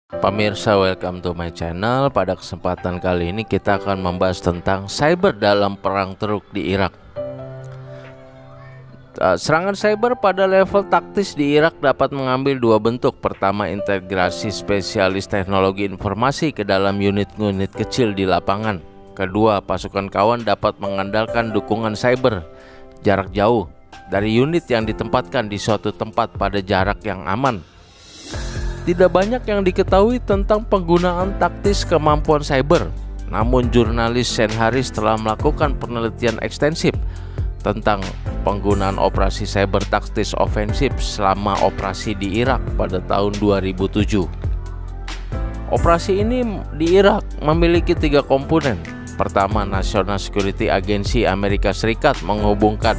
Pemirsa, welcome to my channel. Pada kesempatan kali ini kita akan membahas tentang cyber dalam perang teruk di Irak. Serangan cyber pada level taktis di Irak dapat mengambil dua bentuk. Pertama, integrasi spesialis teknologi informasi ke dalam unit-unit kecil di lapangan. Kedua, pasukan kawan dapat mengandalkan dukungan cyber jarak jauh dari unit yang ditempatkan di suatu tempat pada jarak yang aman. Tidak banyak yang diketahui tentang penggunaan taktis kemampuan cyber. Namun jurnalis Shane Harris telah melakukan penelitian ekstensif tentang penggunaan operasi cyber taktis ofensif selama operasi di Irak pada tahun 2007. Operasi ini di Irak memiliki tiga komponen. Pertama, National Security Agency Amerika Serikat menghubungkan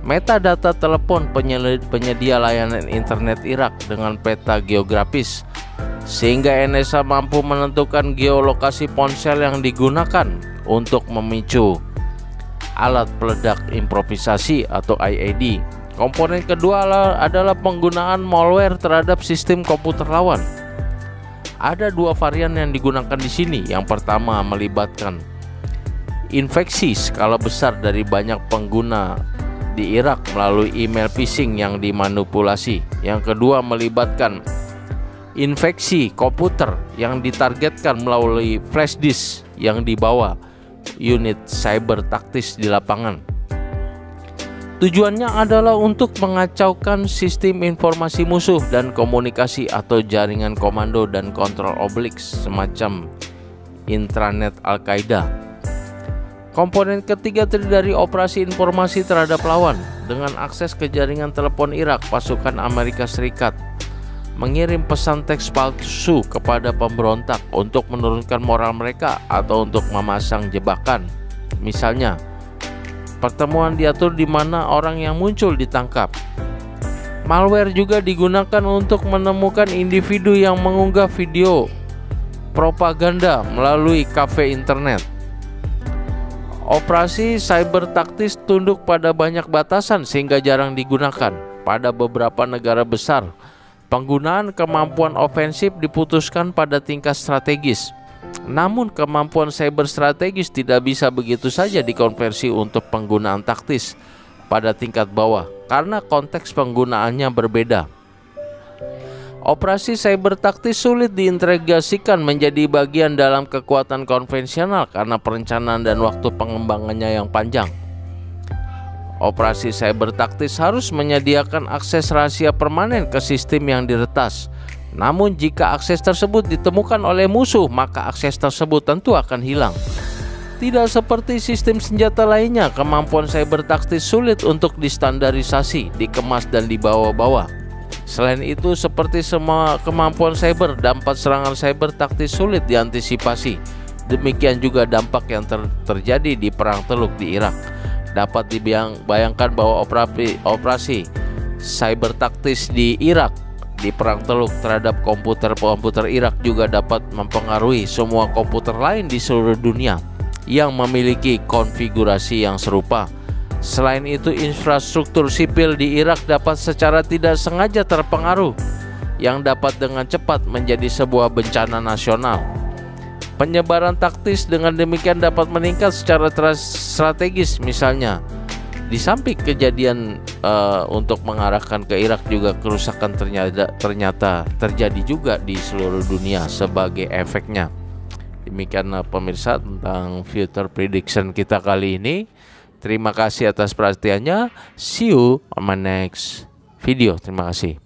metadata telepon penyedia layanan internet Irak dengan peta geografis, sehingga NSA mampu menentukan geolokasi ponsel yang digunakan untuk memicu alat peledak improvisasi atau IED. Komponen kedua adalah penggunaan malware terhadap sistem komputer lawan. Ada dua varian yang digunakan di sini. Yang pertama melibatkan infeksi skala besar dari banyak pengguna di Irak melalui email phishing yang dimanipulasi. Yang kedua melibatkan infeksi komputer yang ditargetkan melalui flash disk yang dibawa unit cyber taktis di lapangan. Tujuannya adalah untuk mengacaukan sistem informasi musuh dan komunikasi atau jaringan komando dan kontrol oblik semacam intranet Al-Qaeda. Komponen ketiga terdiri dari operasi informasi terhadap lawan. Dengan akses ke jaringan telepon Irak, pasukan Amerika Serikat mengirim pesan teks palsu kepada pemberontak untuk menurunkan moral mereka atau untuk memasang jebakan. Misalnya, pertemuan diatur di mana orang yang muncul ditangkap. Malware juga digunakan untuk menemukan individu yang mengunggah video propaganda melalui kafe internet. Operasi cyber taktis tunduk pada banyak batasan sehingga jarang digunakan. Pada beberapa negara besar, penggunaan kemampuan ofensif diputuskan pada tingkat strategis. Namun kemampuan cyber strategis tidak bisa begitu saja dikonversi untuk penggunaan taktis pada tingkat bawah karena konteks penggunaannya berbeda. Operasi cyber taktis sulit diintegrasikan menjadi bagian dalam kekuatan konvensional karena perencanaan dan waktu pengembangannya yang panjang. Operasi cyber taktis harus menyediakan akses rahasia permanen ke sistem yang diretas. Namun jika akses tersebut ditemukan oleh musuh, maka akses tersebut tentu akan hilang. Tidak seperti sistem senjata lainnya, kemampuan cyber taktis sulit untuk distandarisasi, dikemas dan dibawa-bawa. Selain itu, seperti semua kemampuan cyber, dampak serangan cyber taktis sulit diantisipasi. Demikian juga dampak yang terjadi di perang teluk di Irak. Dapat dibayangkan bahwa operasi cyber taktis di Irak di perang teluk terhadap komputer Irak juga dapat mempengaruhi semua komputer lain di seluruh dunia yang memiliki konfigurasi yang serupa. Selain itu, infrastruktur sipil di Irak dapat secara tidak sengaja terpengaruh, yang dapat dengan cepat menjadi sebuah bencana nasional. Penyebaran taktis dengan demikian dapat meningkat secara strategis. Misalnya, di samping kejadian untuk mengarahkan ke Irak, juga kerusakan ternyata terjadi juga di seluruh dunia sebagai efeknya. Demikian pemirsa tentang future prediction kita kali ini. Terima kasih atas perhatiannya. See you on my next video. Terima kasih.